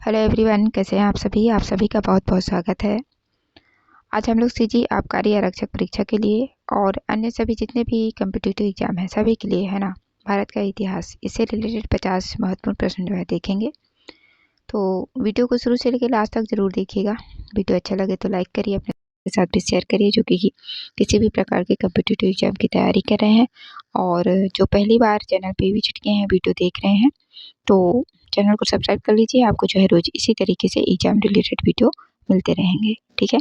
Hello everyone, कैसे हैं आप सभी का बहुत बहुत स्वागत है। आज हम लोग सीजी आबकारी आरक्षक परीक्षा के लिए और अन्य सभी जितने भी कम्पिटिटिव एग्जाम हैं सभी के लिए, है ना, भारत का इतिहास इससे रिलेटेड 50 महत्वपूर्ण प्रश्न जो है देखेंगे। तो वीडियो को शुरू से लेकर लास्ट तक जरूर देखिएगा। वीडियो अच्छा लगे तो लाइक करिए, अपने साथ भी शेयर करिए जो कि किसी भी प्रकार के कम्पिटिटिव एग्जाम की तैयारी कर रहे हैं और जो पहली बार चैनल पे विजिट किए हैं, वीडियो देख रहे हैं, तो चैनल को सब्सक्राइब कर लीजिए। आपको जो है रोज इसी तरीके से एग्जाम रिलेटेड वीडियो मिलते रहेंगे, ठीक है।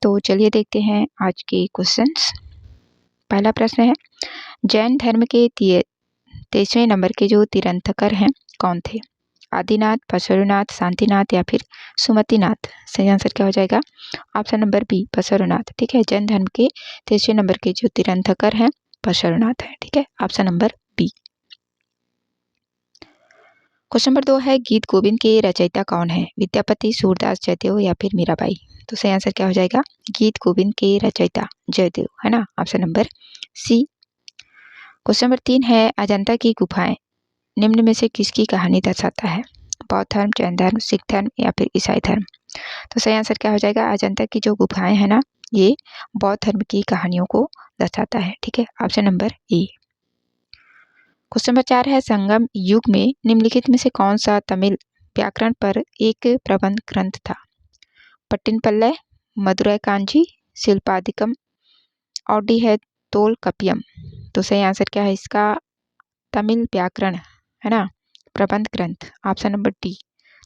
तो चलिए देखते हैं आज के क्वेश्चंस। पहला प्रश्न है, जैन धर्म के 23वें नंबर के जो तीर्थंकर हैं कौन थे? आदिनाथ, पशुनाथ, शांतिनाथ या फिर सुमतिनाथ? सही आंसर क्या हो जाएगा? ऑप्शन नंबर बी, पशुनाथ। ठीक है, जैन धर्म के 23वें नंबर के जो तीर्थंकर हैं पशुनाथ है। ठीक है, option number B. Question number 2 है, गीत गोविंद के रचयिता कौन है? विद्यापति, सूरदास, जयदेव या फिर मीराबाई? तो सही आंसर क्या हो जाएगा? गीत गोविंद के रचयिता जयदेव, है ना, option number C. Question number 3 है, अजंता की गुफाएं निम्न में से किसकी कहानी दर्शाता है? बौद्ध धर्म, जैन धर्म, सिख धर्म या फिर ईसाई धर्म? तो सही आंसर क्या हो जाएगा? अजंता की जो गुफाएं है ना, ये बौद्ध धर्म की कहानियों को दर्शाता है। ठीक है, option number A. Question number 4 है, संगम युग में निम्नलिखित में से कौन सा तमिल व्याकरण पर एक प्रबंध ग्रंथ था? पट्टिनपल्लय, मदुरै कांजी, शिल्पादिकम और डी है तोलकपियम? तो सही आंसर क्या है इसका? तमिल व्याकरण, है ना, प्रबंध ग्रंथ, ऑप्शन नंबर डी,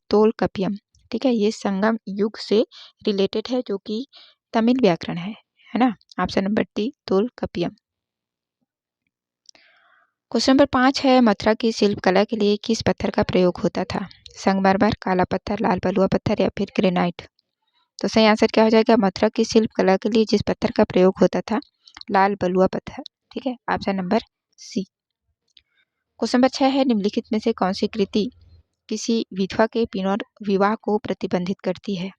तोलकपियम। ठीक है, ये संगम युग से रिलेटेड है जो कि तमिल व्याकरण है ना, option number D, Tolkappiyam. Question number 5 है, मथुरा की शिल्प कला के लिए किस पत्थर का प्रयोग होता था? संगमरमर, काला पत्थर, लाल बलुआ पत्थर या फिर ग्रेनाइट? तो सही आंसर क्या हो जाएगा? मथुरा की शिल्प कला के लिए जिस पत्थर का प्रयोग होता था, लाल बलुआ पत्थर। ठीक है, option number C. Question number 6 है, निम्नलिखित में से कौन सी कृति किसी विधवा के पुनर्विवाह को प्रतिबंधित करती है?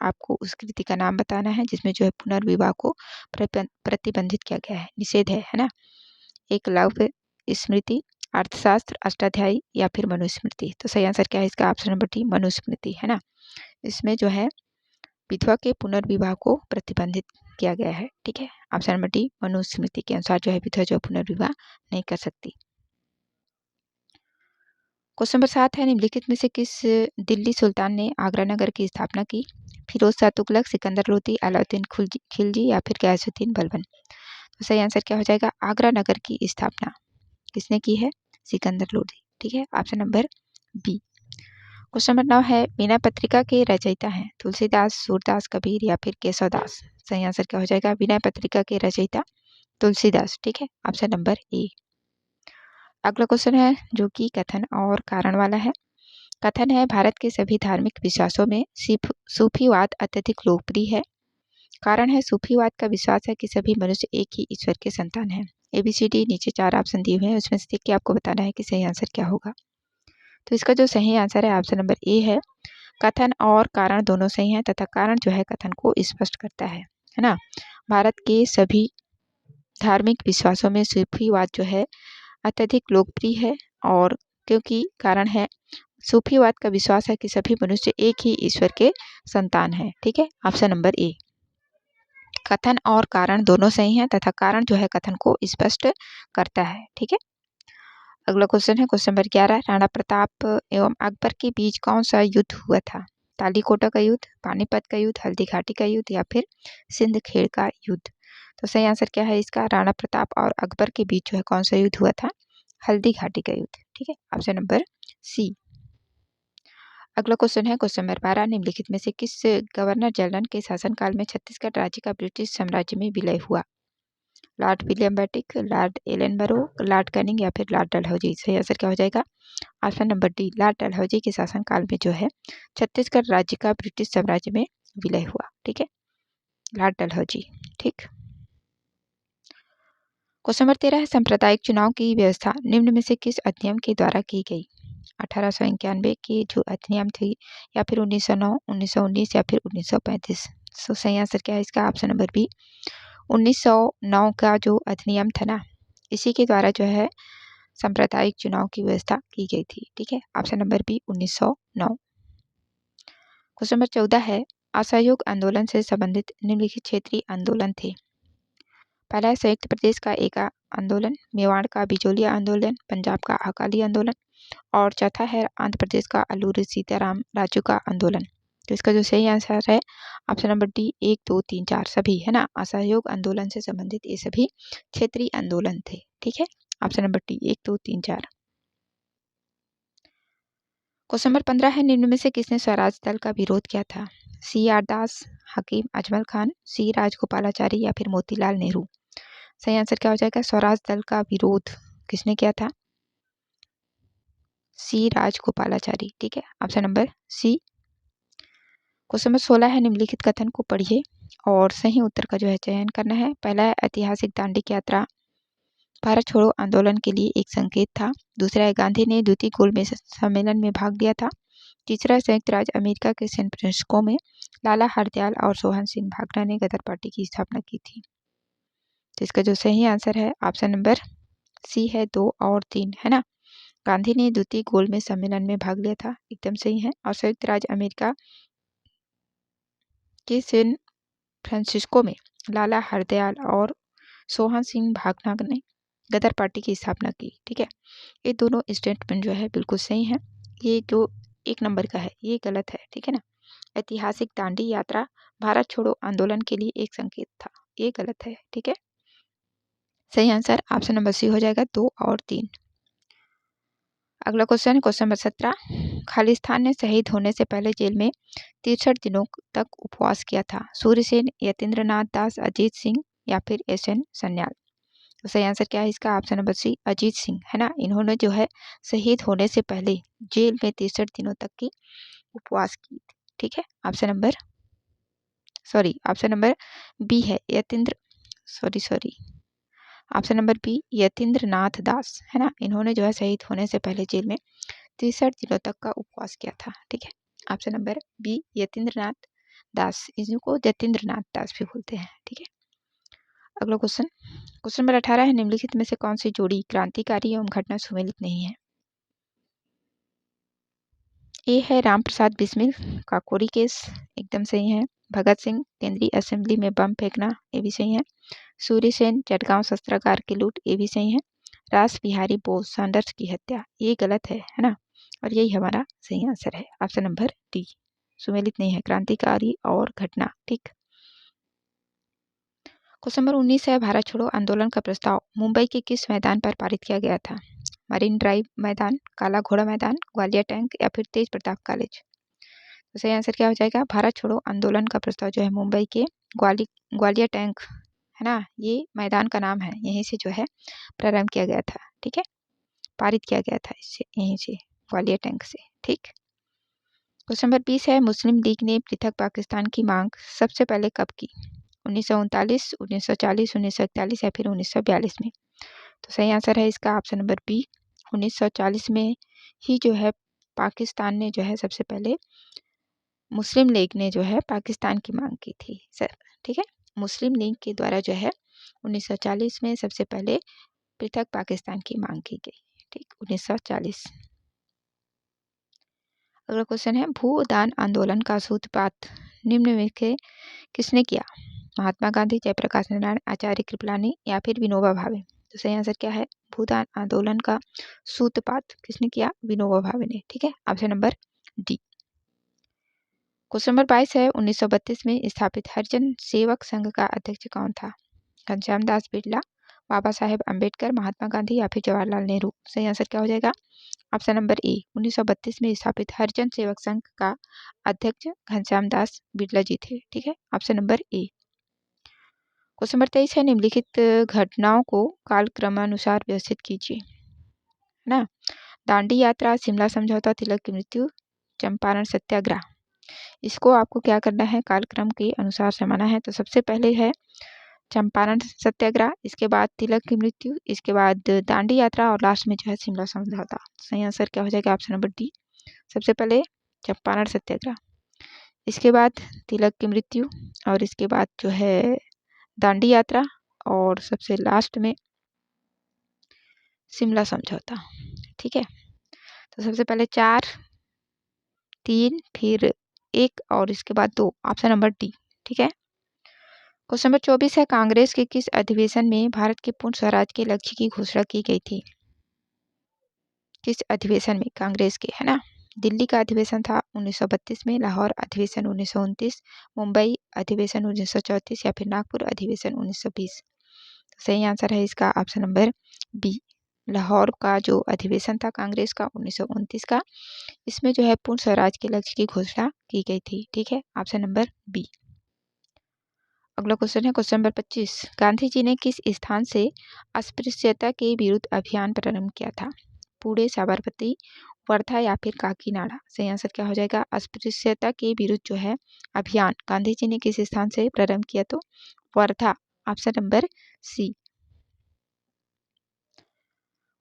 आपको उस कृति का नाम बताना है जिसमें जो है पुनर्विवाह को प्रतिबंधित किया गया है, निषेध है ना। एक लव स्मृति, अर्थशास्त्र, अष्टाध्यायी या फिर मनुस्मृति? तो सही आंसर क्या है इसका? ऑप्शन नंबर डी, मनुस्मृति, है ना। इसमें जो है विधवा के पुनर्विवाह को प्रतिबंधित किया गया है। ठीक है, ऑप्शन नंबर डी, मनुस्मृति के अनुसार जो है विधवा जो पुनर्विवाह नहीं कर सकती। क्वेश्चन नंबर 7 है, निम्नलिखित में से किस दिल्ली सुल्तान ने आगरा नगर की स्थापना की? फिरोज शाह तुगलक, सिकंदर लोदी, अलाउद्दीन खिलजी या फिर गयासुद्दीन बलबन? तो सही आंसर क्या हो जाएगा? आगरा नगर की स्थापना किसने की है? सिकंदर लोदी। ठीक है, option number B. Question number 9 है, मीना पत्रिका के रचयिता हैं तुलसीदास, सूरदास, कबीर या फिर केशवदास? सही आंसर क्या हो जाएगा? मीना पत्रिका के रचयिता तुलसीदास। ठीक है, ऑप्शन नंबर ए। अगला क्वेश्चन है जो कि कथन और कारण वाला है। कथन है, भारत के सभी धार्मिक विश्वासों में सूफीवाद अत्यधिक लोकप्रिय है। कारण है, सूफीवाद का विश्वास है कि सभी मनुष्य एक ही ईश्वर के संतान हैं। ABCD नीचे 4 ऑप्शन दिए हुए हैं, उसमें से देख के आपको बताना है कि सही आंसर क्या होगा। तो इसका जो सही आंसर है ऑप्शन नंबर ए है। कथन और कारण दोनों सही हैं तथा कारण जो है कथन को स्पष्ट करता है ना। भारत के सभी धार्मिक विश्वासों में सूफीवाद जो है अत्यधिक लोकप्रिय है और क्योंकि कारण है, सूफीवाद का विश्वास है कि सभी मनुष्य एक ही ईश्वर के संतान हैं। ठीक है, ऑप्शन नंबर ए। कथन और कारण दोनों सही हैं तथा कारण जो है कथन को स्पष्ट करता है। ठीक है, अगला क्वेश्चन है क्वेश्चन नंबर 11, राणा प्रताप एवं अकबर के बीच कौन सा युद्ध हुआ था? तालीकोटा का युद्ध, पानीपत का युद्ध, हल्दी घाटी का युद्ध या फिर सिंध खेड़ का युद्ध? तो सही आंसर क्या है इसका? राणा प्रताप और अकबर के बीच जो है कौन सा युद्ध हुआ था? हल्दी घाटी का युद्ध। ठीक है, ऑप्शन नंबर सी। अगला क्वेश्चन है क्वेश्चन नंबर 12, निम्नलिखित में से किस गवर्नर जनरल के शासनकाल में छत्तीसगढ़ राज्य का ब्रिटिश साम्राज्य में विलय हुआ? Lord William Bentinck, Lord Ellenborough, Lord Canning या फिर लॉर्ड डलहौजी? सही आंसर क्या हो जाएगा? Option number D, Lord Dalhousie के शासनकाल में जो है छत्तीसगढ़ राज्य का ब्रिटिश साम्राज्य में विलय हुआ। ठीक है, लॉर्ड डलहौजी। ठीक, क्वेश्चन नंबर 13 है, सांप्रदायिक चुनाव की व्यवस्था निम्न में से किस अधिनियम के द्वारा की गई? 1891 की जो अधिनियम थी या फिर 1909, 1919 या फिर 1935? सो सही आंसर क्या है इसका? ऑप्शन नंबर बी, 1909 का जो अधिनियम था ना, इसी के द्वारा जो है सांप्रदायिक चुनाव की व्यवस्था की गई थी। ठीक है, option number B, 1909। Question number 14 है, असहयोग आंदोलन से संबंधित निम्नलिखित क्षेत्रीय आंदोलन थे। पहला है संयुक्त प्रदेश का एका आंदोलन, मेवाड़ का बिचौलिया आंदोलन, पंजाब का अकाली आंदोलन और चौथा है आंध्र प्रदेश का अल्लूरी सीताराम राजू का आंदोलन। तो इसका जो सही आंसर है ऑप्शन नंबर डी 1, 2, 3, 4 सभी है ना। असहयोग आंदोलन से संबंधित ये सभी क्षेत्रीय आंदोलन थे। ठीक है, option number D 1, 2, 3, 4। Question number 15 है, निम्न में से किसने स्वराज दल का विरोध किया था? सी आर दास, हकीम अजमल खान, सी राजगोपालाचारी या फिर मोतीलाल नेहरू। सही आंसर क्या हो जाएगा? स्वराज दल का विरोध किसने किया था? सी राजगोपालाचारी। ठीक है, option number C. Question number 16 है, निम्नलिखित कथन को पढ़िए और सही उत्तर का जो है चयन करना है। पहला है ऐतिहासिक दांडी की यात्रा भारत छोड़ो आंदोलन के लिए एक संकेत था। दूसरा है गांधी ने द्वितीय गोलमेज सम्मेलन में भाग लिया था। तीसरा है संयुक्त राज्य अमेरिका के सैन फ्रांसिस्को में लाला हरदयाल और सोहन सिंह भागना ने गदर पार्टी की स्थापना की थी। तो इसका जो सही आंसर है ऑप्शन नंबर सी है, 2 और 3 है ना। गांधी ने द्वितीय गोलमेज सम्मेलन में भाग लिया था, एकदम सही है। और संयुक्त राज्य अमेरिका के सैन फ्रांसिस्को में लाला हरदयाल और सोहन सिंह भागना ने गदर पार्टी की स्थापना की। ठीक है, ये दोनों स्टेटमेंट जो है बिल्कुल सही है। ये जो 1 नंबर का है ये गलत है। ठीक है ना, ऐतिहासिक दांडी यात्रा भारत छोड़ो आंदोलन के लिए एक संकेत था, ये गलत है। ठीक है, सही आंसर ऑप्शन नंबर सी हो जाएगा, 2 और 3। अगला क्वेश्चन है क्वेश्चन नंबर 17, खालिस्तान ने शहीद होने से पहले जेल में 63 दिनों तक उपवास किया था। सूर्यसेन, यतीन्द्रनाथ दास, अजीत सिंह या फिर एसएन सन्याल। तो सही आंसर क्या है इसका? Option number C, Ajit Singh है ना। इन्होंने जो है शहीद होने से पहले जेल में 63 दिनों तक की उपवास की थी। ठीक है, ऑप्शन नंबर बी है ऑप्शन नंबर बी यतीन्द्रनाथ दास है ना। इन्होंने जो है शहीद होने से पहले जेल में 63 दिनों तक का उपवास किया था। ठीक है, ऑप्शन नंबर बी यतीन्द्रनाथ दास, इनको यतीन्द्रनाथ दास भी बोलते हैं। ठीक है, अगला क्वेश्चन नंबर 18 है, निम्नलिखित में से कौन सी जोड़ी क्रांतिकारी एवं घटना सुमेलित नहीं है? ए है राम प्रसाद बिस्मिल, काकोरी केस, एकदम सही है। भगत सिंह, केंद्रीय असेंबली में बम फेंकना, ये भी सही है। सूर्यसेन, चटगांव शस्त्रागार की लूट, ये भी सही है। रास बिहारी बोस, सैंडर्स की हत्या, ये गलत है ना। और यही हमारा सही आंसर है ऑप्शन नंबर डी, सुमेलित नहीं है क्रांतिकारी और घटना। ठीक, क्वेश्चन नंबर 19 है, भारत छोड़ो आंदोलन का प्रस्ताव मुंबई के किस मैदान पर पारित किया गया था? मरीन ड्राइव मैदान, काला घोड़ा मैदान, ग्वालियर टैंक या फिर तेज प्रताप कॉलेज। तो सही आंसर क्या हो जाएगा? भारत छोड़ो आंदोलन का प्रस्ताव जो है मुंबई के ग्वालियर टैंक है ना, ये मैदान का नाम है, यहीं से जो है प्रारंभ किया गया था। ठीक है, पारित किया गया था इससे, यहीं से ग्वालियर टैंक से। ठीक, क्वेश्चन नंबर 20 है, मुस्लिम लीग ने पृथक पाकिस्तान की मांग सबसे पहले कब की? 1939, 1940, 1941 या फिर 1942 में। तो सही आंसर है इसका ऑप्शन नंबर बी, 1940 में ही जो है पाकिस्तान ने जो है सबसे पहले मुस्लिम लीग ने जो है पाकिस्तान की मांग की थी सर। ठीक है, मुस्लिम लीग के द्वारा जो है 1940 में सबसे पहले पृथक पाकिस्तान की मांग की गई। ठीक, 1940। अगला क्वेश्चन है, भूदान आंदोलन का सूत्रपात निम्न में से किसने किया? महात्मा गांधी, जयप्रकाश नारायण, आचार्य कृपलानी या फिर विनोबा भावे। तो सही आंसर क्या है? भूदान आंदोलन का सूत्रपात किसने किया? विनोबा भावे ने। ठीक है, option number D. Question number 22 है, 1932 में स्थापित हरिजन सेवक संघ का अध्यक्ष कौन था? घनश्याम दास बिरला, बाबा साहेब अम्बेडकर, महात्मा गांधी या फिर जवाहरलाल नेहरू। सही आंसर क्या हो जाएगा? ऑप्शन नंबर ए, 1932 में स्थापित हरिजन सेवक संघ का अध्यक्ष घनश्याम दास बिरला जी थे। ठीक है, option number A. Question number 23 है, निम्नलिखित घटनाओं को कालक्रमानुसार व्यवस्थित कीजिए है ना। दांडी यात्रा, शिमला समझौता, तिलक की मृत्यु, चंपारण सत्याग्रह। इसको आपको क्या करना है? कालक्रम के अनुसार समाना है। तो सबसे पहले है चंपारण सत्याग्रह, इसके बाद तिलक की मृत्यु, इसके बाद दांडी यात्रा और लास्ट में जो है शिमला समझौता। सही आंसर क्या हो जाएगा? Option number D. सबसे पहले चंपारण सत्याग्रह, इसके बाद तिलक की मृत्यु और इसके बाद जो है दांडी यात्रा और सबसे लास्ट में शिमला समझौता। ठीक है, तो सबसे पहले 4, 3 फिर 1 और इसके बाद 2, ऑप्शन नंबर डी। ठीक है। क्वेश्चन नंबर 24 है, कांग्रेस के किस अधिवेशन में भारत के पूर्ण स्वराज के लक्ष्य की घोषणा की गई थी? किस अधिवेशन में कांग्रेस के, है ना? दिल्ली का अधिवेशन था 1932 में, लाहौर अधिवेशन 1929, मुंबई अधिवेशन 1934 या फिर नागपुर अधिवेशन 1920। तो सही आंसर है इसका ऑप्शन नंबर बी। लाहौर का जो अधिवेशन था कांग्रेस का 1929 का, इसमें जो है पूर्ण स्वराज के लक्ष्य की घोषणा की गई थी। ठीक है, ऑप्शन नंबर बी। अगला क्वेश्चन है क्वेश्चन नंबर 25, गांधी जी ने किस स्थान से अस्पृश्यता के विरुद्ध अभियान प्रारंभ किया था? पुणे, साबरमती, वर्धा या फिर काकीनाडा? सही आंसर क्या हो जाएगा? अस्पृश्यता के विरुद्ध जो है अभियान गांधी जी ने किस स्थान से प्रारंभ किया? तो Wardha, option number C.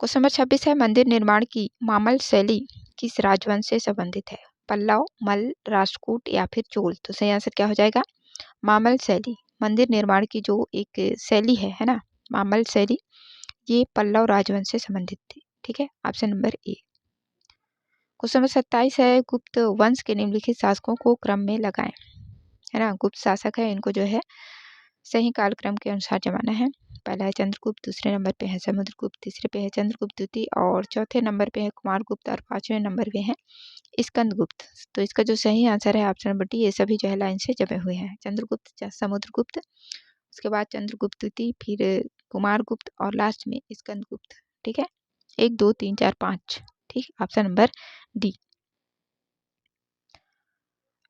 Question number 26 है, मंदिर निर्माण की मामल शैली किस राजवंश से संबंधित है? पल्लव, मल, राष्ट्रकूट या फिर चोल? तो सही आंसर क्या हो जाएगा? मामल शैली। मंदिर निर्माण की जो एक शैली है ना, मामल शैली, ये पल्लव राजवंश से संबंधित थी। ठीक है, option number A. Question number 27 है, गुप्त वंश के निम्नलिखित शासकों को क्रम में लगाएं। है ना, गुप्त शासक है, इनको जो है सही कालक्रम के अनुसार जमाना है। पहला है चंद्रगुप्त, दूसरे नंबर पे है समुद्रगुप्त, तीसरे पे है चंद्रगुप्त द्वितीय और चौथे नंबर पे है कुमारगुप्त और पांचवें नंबर पे है स्कंदगुप्त। तो इसका जो सही आंसर है ऑप्शन नंबर डी। ये सभी जो है लाइन से जमे हुए हैं, चंद्रगुप्त, समुद्रगुप्त, उसके बाद चंद्रगुप्त द्वितीय, फिर कुमारगुप्त और लास्ट में स्कंदगुप्त। ठीक है, 1 2 3 4 5। ठीक, ऑप्शन नंबर डी।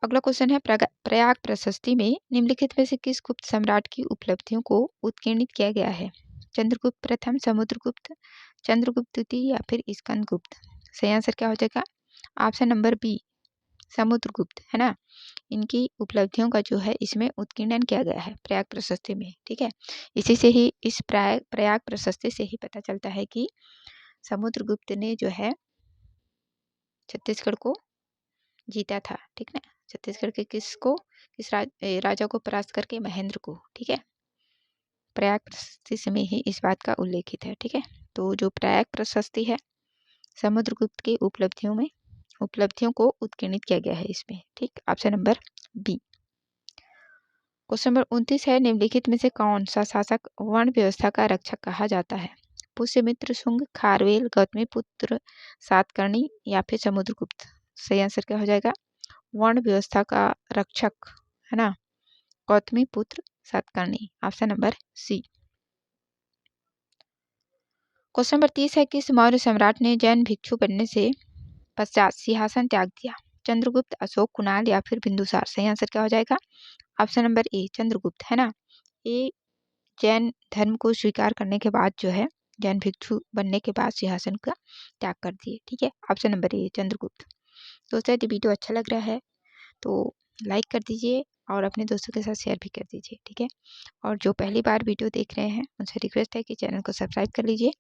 अगला क्वेश्चन है, प्रयाग प्रशस्ति में निम्नलिखित में से किस गुप्त सम्राट की उपलब्धियों को उत्कीर्णित किया गया है? चंद्रगुप्त प्रथम, समुद्रगुप्त, चंद्रगुप्त द्वितीय या फिर स्कंदगुप्त? सही आंसर क्या हो जाएगा? ऑप्शन नंबर बी, समुद्रगुप्त, है ना। इनकी उपलब्धियों का जो है इसमें उत्कीर्णन किया गया है प्रयाग प्रशस्ति में। ठीक है, इसी से ही इस प्रयाग प्रशस्ति से ही पता चलता है कि समुद्रगुप्त ने जो है छत्तीसगढ़ को जीता था। ठीक है, छत्तीसगढ़ के किस राजा को परास्त करके? महेंद्र को। ठीक है, प्रयाग प्रशस्ति में ही इस बात का उल्लेखित है। ठीक है, तो जो प्रयाग प्रशस्ति है समुद्रगुप्त की उपलब्धियों को उत्कीर्णित किया गया है इसमें। ठीक, option number B. Question number 29 है, निम्नलिखित में से कौन सा शासक वर्ण व्यवस्था का रक्षक कहा जाता है? पुष्यमित्र, शुंग, खारवेल, गौतमीपुत्र सातकर्णी या फिर समुद्रगुप्त? सही आंसर क्या हो जाएगा? वर्ण व्यवस्था का रक्षक, है ना, Gautamiputra Satakarni, option number C. Question number 30 है, किस मौर्य सम्राट ने जैन भिक्षु बनने से पश्चात सिंहासन त्याग दिया? चंद्रगुप्त, अशोक, कुणाल या फिर बिंदुसार? सही आंसर क्या हो जाएगा? ऑप्शन नंबर ए, चंद्रगुप्त, है ना। ये जैन धर्म को स्वीकार करने के बाद जो है जैन भिक्षु बनने के बाद सिंहासन का त्याग कर दिए। ठीक है, ऑप्शन नंबर ए, चंद्रगुप्त। दोस्तों यदि वीडियो अच्छा लग रहा है तो लाइक कर दीजिए और अपने दोस्तों के साथ शेयर भी कर दीजिए। ठीक है, और जो पहली बार वीडियो देख रहे हैं उनसे रिक्वेस्ट है कि चैनल को सब्सक्राइब कर लीजिए।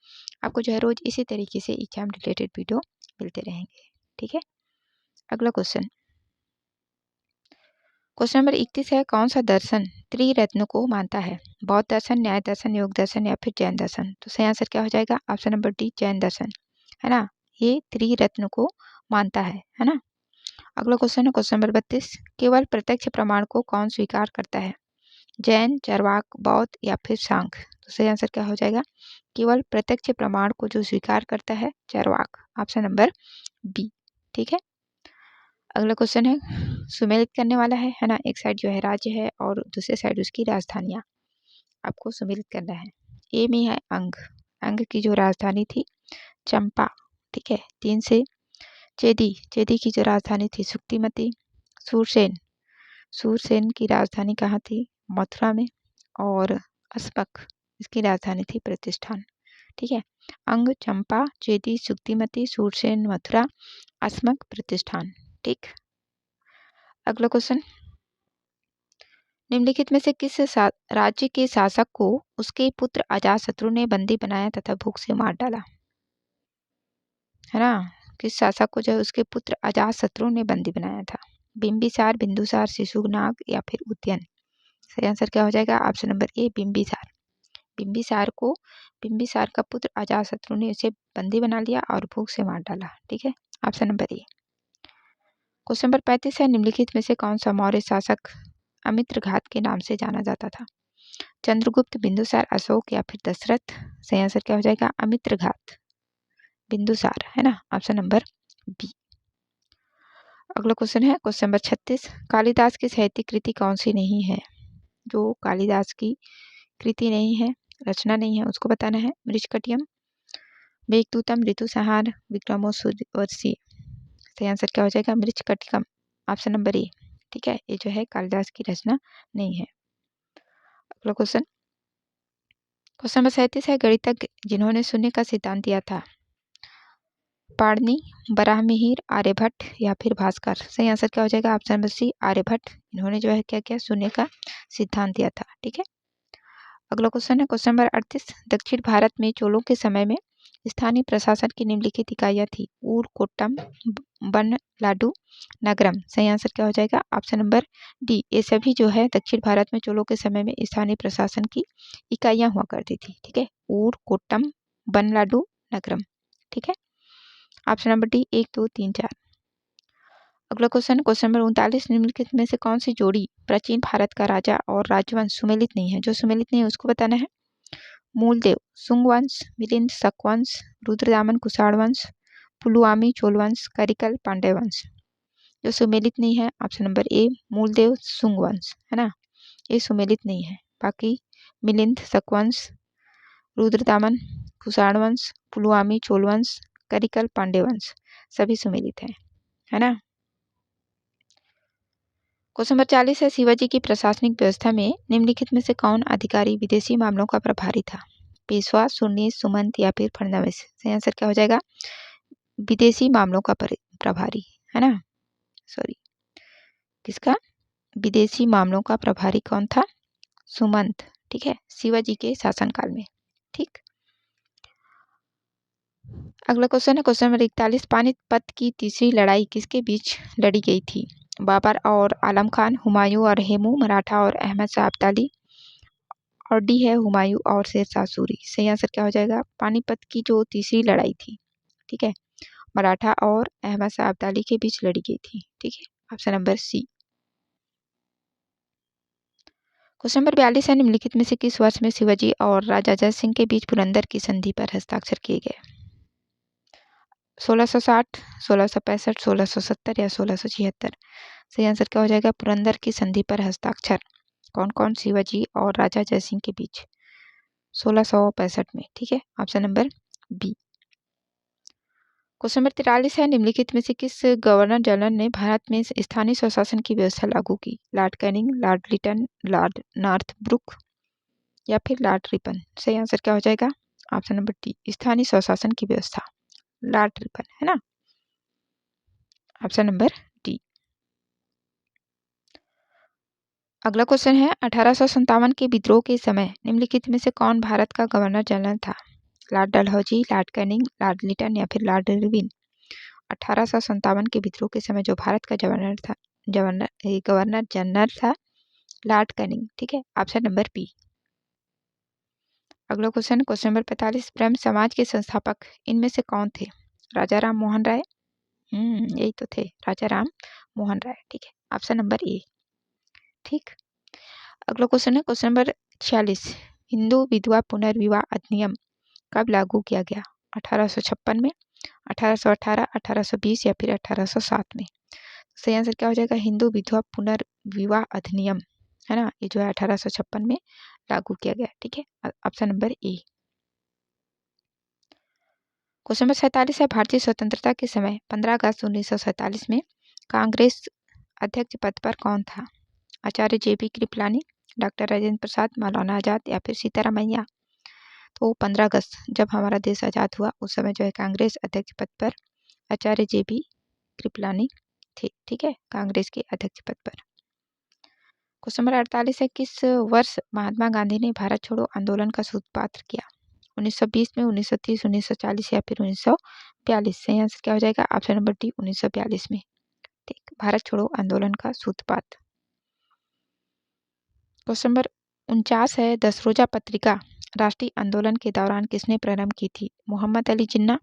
आपको जो है रोज इसी तरीके से एग्जाम रिलेटेड वीडियो मिलते रहेंगे। ठीक है, अगला क्वेश्चन नंबर 31 है, कौन सा दर्शन त्रिरत्न को मानता है? बौद्ध दर्शन, न्याय दर्शन, योग दर्शन या फिर जैन दर्शन? तो सही आंसर क्या हो जाएगा? ऑप्शन नंबर डी, जैन दर्शन, है ना। ये त्रिरत्न को मानता है ना। अगला क्वेश्चन है क्वेश्चन नंबर 32, केवल प्रत्यक्ष प्रमाण को कौन स्वीकार करता है? जैन, चार्वाक, बौद्ध या फिर सांख्य? तो सही आंसर क्या हो जाएगा? केवल प्रत्यक्ष प्रमाण को जो स्वीकार करता है चार्वाक, ऑप्शन नंबर बी। ठीक है, अगला क्वेश्चन है सुमेलित करने वाला है ना। एक साइड जो है राज्य है और दूसरे साइड उसकी राजधानियां आपको सुमेलित करना है। ए में है अंग, अंग की जो राजधानी थी चंपा। ठीक है, 3 से चेदी, चेदी की जो राजधानी थी सुक्तिमती। सूरसेन, सूरसेन की राजधानी कहाँ थी? मथुरा में। और अस्पक, इसकी राजधानी थी प्रतिष्ठान। ठीक है, अंग, चंपा, चेदी, सुक्तिमती, सूरसेन, मथुरा, अस्मक, प्रतिष्ठान। ठीक, अगला क्वेश्चन, निम्नलिखित में से किस राज्य के शासक को उसके पुत्र अजातशत्रु ने बंदी बनाया तथा भूख से मार डाला? है ना, किस शासक को जो है उसके पुत्र अजातशत्रु ने बंदी बनाया था? बिंबिसार, बिंदुसार, शिशुनाग या फिर उदयन? सही आंसर क्या हो जाएगा? Option number A, Bimbisara. Bimbisara का पुत्र अजातशत्रु ने उसे बंदी बना लिया और भूख से मार डाला। ठीक है, option number A. Question number 35 है, निम्नलिखित में से कौन सा मौर्य शासक अमित्रघात के नाम से जाना जाता था? चंद्रगुप्त, बिंदुसार, अशोक या फिर दशरथ? सही आंसर क्या हो जाएगा? अमित्रघात, बिंदुसार, है ना, ऑप्शन नंबर बी। अगला क्वेश्चन है क्वेश्चन नंबर 36, कालिदास की साहित्यिक कृति कौन सी नहीं है? जो कालिदास की कृति नहीं है, रचना नहीं है, उसको बताना है। मृच्छकटिकम, मेघदूतम, ऋतुसंहार, विक्रमोर्वशी? सही आंसर क्या हो जाएगा? Mrichchhakatikam, option number A. ठीक है, ये जो है कालिदास की रचना नहीं है। अगला क्वेश्चन क्वेश्चन नंबर 37 है, गणितज्ञ जिन्होंने शून्य का सिद्धांत दिया था? पाणिनि, बराहमिहिर, आर्यभट्ट या फिर भास्कर? सही आंसर क्या हो जाएगा? Option number C, Aryabhata. इन्होंने जो है क्या किया? शून्य का सिद्धांत दिया था। ठीक है, अगला क्वेश्चन है क्वेश्चन नंबर 38, दक्षिण भारत में चोलों के समय में स्थानीय प्रशासन की निम्नलिखित इकाइयां थी? ऊर, कोट्टम, बन, लाडू, नगरम? सही आंसर क्या हो जाएगा? Option number D. ये सभी जो है दक्षिण भारत में चोलों के समय में स्थानीय प्रशासन की इकाइयां हुआ करती थी। ठीक है, ऊर, कोट्टम, बन, लाडू, नगरम। ठीक है, ऑप्शन नंबर डी 1, 2, 3, 4। अगला क्वेश्चन नंबर 39, निम्नलिखित में से कौन सी जोड़ी प्राचीन भारत का राजा और राजवंश सुमेलित नहीं है? जो सुमेलित नहीं है उसको बताना है। मूलदेव, सुंग वंश, मिलिंद शक वंश, रुद्रदामन कुषाण वंश, पुलुआमी चोल वंश, करिकल पांड्य वंश? जो सुमेलित नहीं है, ऑप्शन नंबर ए, मूलदेव सुंग वंश, है ना, ये सुमेलित नहीं है। बाकी मिलिंद शक वंश, रुद्रदामन कुषाण वंश, पुलुआमी चोल वंश, करिकल पांड्य वंश सभी सुमेलित है ना। क्वेश्चन नंबर 40 है, शिवाजी की प्रशासनिक व्यवस्था में निम्नलिखित में से कौन अधिकारी विदेशी मामलों का प्रभारी था? पेशवा, सुन्नी, सुमंत या फिर फडणवीस? सही आंसर क्या हो जाएगा? विदेशी मामलों का प्रभारी, है ना, सॉरी, किसका? विदेशी मामलों का प्रभारी कौन था? सुमंत। ठीक है, शिवाजी के शासनकाल में। ठीक, अगला क्वेश्चन है क्वेश्चन नंबर 41, पानीपत की तीसरी लड़ाई किसके बीच लड़ी गई थी? बाबर और आलम खान, हुमायूं और हेमू, मराठा और अहमद शाह अब्दाली, और डी है हुमायूं और शेरशाह सूरी? सही आंसर क्या हो जाएगा? पानीपत की जो तीसरी लड़ाई थी, ठीक है, मराठा और अहमद शाह अब्दाली के बीच लड़ी गई थी। ठीक है, option number C. Question number 42 है, निम्नलिखित में से किस वर्ष में शिवाजी और राजा जय सिंह के बीच पुरंदर की संधि पर हस्ताक्षर किए गए? 1660, 1665, 1670 या 1676? सही आंसर क्या हो जाएगा? पुरंदर की संधि पर हस्ताक्षर कौन कौन? शिवाजी और राजा जयसिंह के बीच 1665 में। ठीक है, option number B. Question number 43 है, निम्नलिखित में से किस गवर्नर जनरल ने भारत में स्थानीय स्वशासन की व्यवस्था लागू की? Lord Canning, Lord Lytton, Lord Northbrook या फिर लॉर्ड रिपन? सही आंसर क्या हो जाएगा? ऑप्शन नंबर डी, स्थानीय स्वशासन की व्यवस्था, लॉर्ड रिपन, है ना, ऑप्शन नंबर डी। अगला क्वेश्चन है, 1857 के विद्रोह के समय निम्नलिखित में से कौन भारत का गवर्नर जनरल था? Lord Dalhousie, Lord Canning, Lord Lytton या फिर लॉर्ड इरविन? 1857 के विद्रोह के समय जो भारत का गवर्नर जनरल था, लॉर्ड कैनिंग। ठीक है, ऑप्शन नंबर बी। अगला क्वेश्चन नंबर 45, ब्रह्म समाज के संस्थापक इनमें से कौन थे? राजा राम मोहन राय, यही तो थे, राजा राम मोहन राय। ठीक है, ऑप्शन नंबर ए। ठीक, अगला क्वेश्चन है क्वेश्चन नंबर 46, हिंदू विधवा पुनर्विवाह अधिनियम कब लागू किया गया? 1856 में, 1818, 1820 या फिर 1807 में? सही आंसर क्या हो जाएगा? हिंदू विधवा पुनर्विवाह अधिनियम, है ना, ये जो है 1856 में लागू किया गया। ठीक है, option number A. Question number 47 है, भारतीय स्वतंत्रता के समय 15 अगस्त 1947 में कांग्रेस अध्यक्ष पद पर कौन था? आचार्य JB कृपलानी, डॉक्टर राजेंद्र प्रसाद, मौलाना आजाद या फिर सीतारामैया? तो 15 अगस्त जब हमारा देश आज़ाद हुआ उस समय जो है कांग्रेस अध्यक्ष पद पर आचार्य JB कृपलानी थे। ठीक है, कांग्रेस के अध्यक्ष पद पर। क्वेश्चन नंबर 48 है, किस वर्ष महात्मा गांधी ने भारत छोड़ो आंदोलन का सूत्रपात किया? 1920 में, 1930, 1940 या फिर 1942? सही आंसर क्या हो जाएगा? ऑप्शन नंबर डी, 1942 में। ठीक, भारत छोड़ो आंदोलन का सूत्रपात। क्वेश्चन नंबर 49 है, दसरोजा पत्रिका राष्ट्रीय आंदोलन के दौरान किसने प्रारंभ की थी? मोहम्मद अली जिन्ना,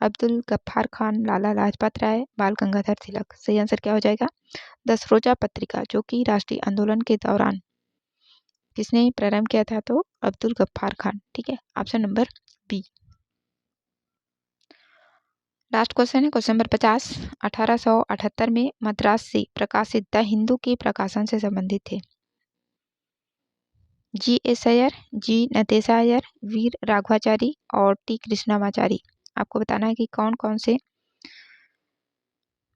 अब्दुल गफ्फार खान, लाला लाजपत राय, बाल गंगाधर तिलक। सही आंसर क्या हो जाएगा? द सरोजा पत्रिका, जो कि राष्ट्रीय आंदोलन के दौरान किसने प्रारंभ किया था? तो अब्दुल गफ्फार खान। ठीक है, option number B. Last question है क्वेश्चन नंबर 50। 1878 में मद्रास से प्रकाशित द हिंदू के प्रकाशन से संबंधित थे? जी एस अय्यर, जी नटेशा अय्यर, वीर राघवाचारी और टी कृष्णामाचारी। आपको बताना है कि कौन कौन से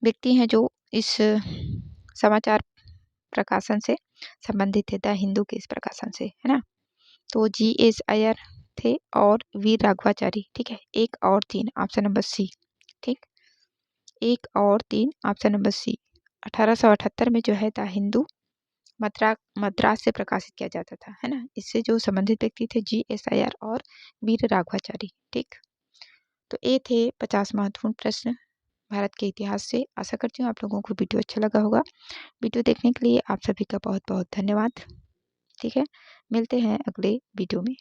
व्यक्ति हैं जो इस समाचार प्रकाशन से संबंधित थे, द हिंदू के इस प्रकाशन से, है ना? तो जी एस अय्यर थे और वीर राघवाचारी। ठीक है, 1 और 3 ऑप्शन नंबर सी। ठीक, 1 और 3 ऑप्शन नंबर सी। 1878 में जो है द हिंदू मद्रास से प्रकाशित किया जाता था, है ना? इससे जो संबंधित व्यक्ति थे जी एस अय्यर और वीर राघवाचारी। ठीक, तो ये थे 50 महत्वपूर्ण प्रश्न भारत के इतिहास से। आशा करती हूँ आप लोगों को वीडियो अच्छा लगा होगा। वीडियो देखने के लिए आप सभी का बहुत बहुत धन्यवाद। ठीक है, मिलते हैं अगले वीडियो में।